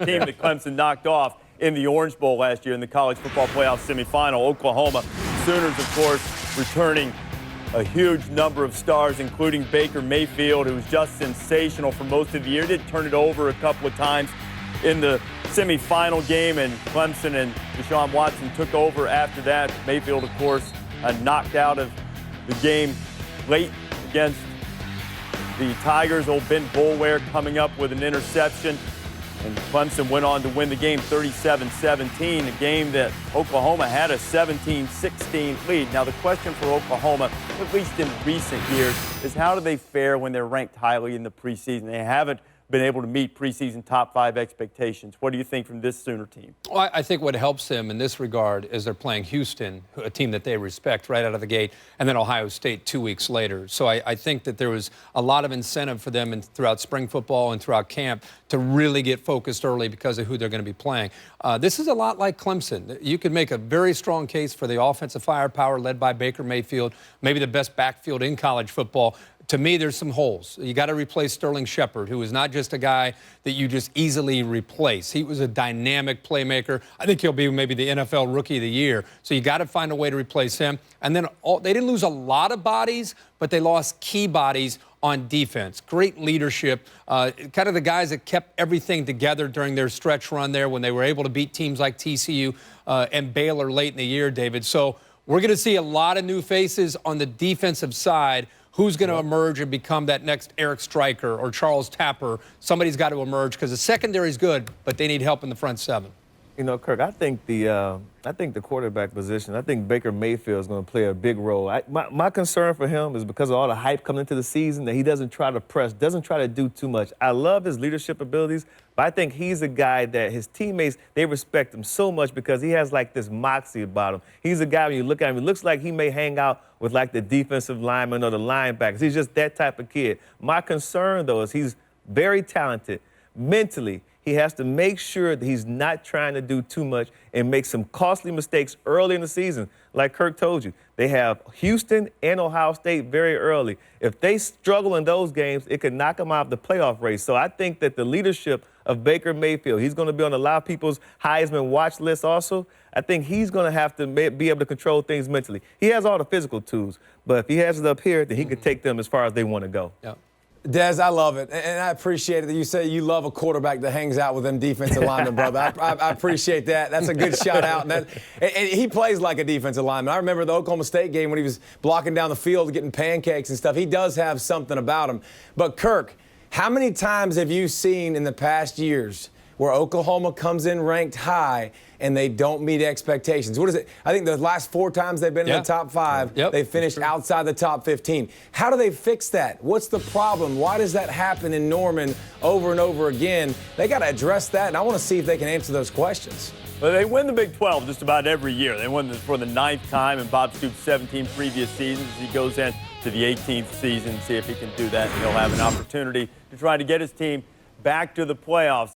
team that Clemson knocked off in the Orange Bowl last year in the college football playoff semifinal. Oklahoma Sooners, of course, returning a huge number of stars, including Baker Mayfield, who was just sensational for most of the year. Did turn it over a couple of times in the semifinal game, and Clemson and Deshaun Watson took over after that. Mayfield, of course, knocked out of the game late against the Tigers. Old Ben Boulware coming up with an interception. And Clemson went on to win the game 37-17, a game that Oklahoma had a 17-16 lead. Now, the question for Oklahoma, at least in recent years, is how do they fare when they're ranked highly in the preseason? They haven't been able to meet preseason top 5 expectations. What do you think from this Sooner team? Well, I think what helps them in this regard is they're playing Houston, a team that they respect right out of the gate, and then Ohio State 2 weeks later. So I think that there was a lot of incentive for them throughout spring football and throughout camp to really get focused early because of who they're going to be playing. This is a lot like Clemson. You could make a very strong case for the offensive firepower led by Baker Mayfield, maybe the best backfield in college football. To me, there's some holes. You got to replace Sterling Shepard, who is not just a guy that you just easily replace. He was a dynamic playmaker. I think he'll be maybe the NFL Rookie of the Year. So you got to find a way to replace him. And then they didn't lose a lot of bodies, but they lost key bodies on defense. Great leadership, kind of the guys that kept everything together during their stretch run there when they were able to beat teams like TCU and Baylor late in the year, David. So we're going to see a lot of new faces on the defensive side. Who's going to emerge and become that next Eric Stryker or Charles Tapper? Somebody's got to emerge because the secondary is good, but they need help in the front seven. You know, Kirk, I think the quarterback position, I think Baker Mayfield is going to play a big role. My concern for him is because of all the hype coming into the season that he doesn't try to press, doesn't try to do too much. I love his leadership abilities, but I think he's a guy that his teammates, they respect him so much because he has like this moxie about him. He's a guy, when you look at him, it looks like he may hang out with like the defensive lineman or the linebackers. He's just that type of kid. My concern, though, is he's very talented. Mentally, he has to make sure that he's not trying to do too much and make some costly mistakes early in the season. Like Kirk told you, they have Houston and Ohio State very early. If they struggle in those games, it could knock them out of the playoff race. So I think that the leadership of Baker Mayfield, he's going to be on a lot of people's Heisman watch list also. I think he's going to have to be able to control things mentally. He has all the physical tools, but if he has it up here, then he can take them as far as they want to go. Yeah. Des, I love it, and I appreciate it that you say you love a quarterback that hangs out with them defensive linemen, brother. I appreciate that. That's a good shout out. And he plays like a defensive lineman. I remember the Oklahoma State game when he was blocking down the field, getting pancakes and stuff. He does have something about him. But, Kirk, how many times have you seen in the past years where Oklahoma comes in ranked high and they don't meet expectations? What is it? I think the last 4 times they've been in the top 5, they finished outside the top 15. How do they fix that? What's the problem? Why does that happen in Norman over and over again? They got to address that, and I want to see if they can answer those questions. Well, they win the Big 12 just about every year. They won for the 9th time in Bob Stoops' 17 previous seasons. He goes in to the 18th season, see if he can do that, and he'll have an opportunity to try to get his team back to the playoffs.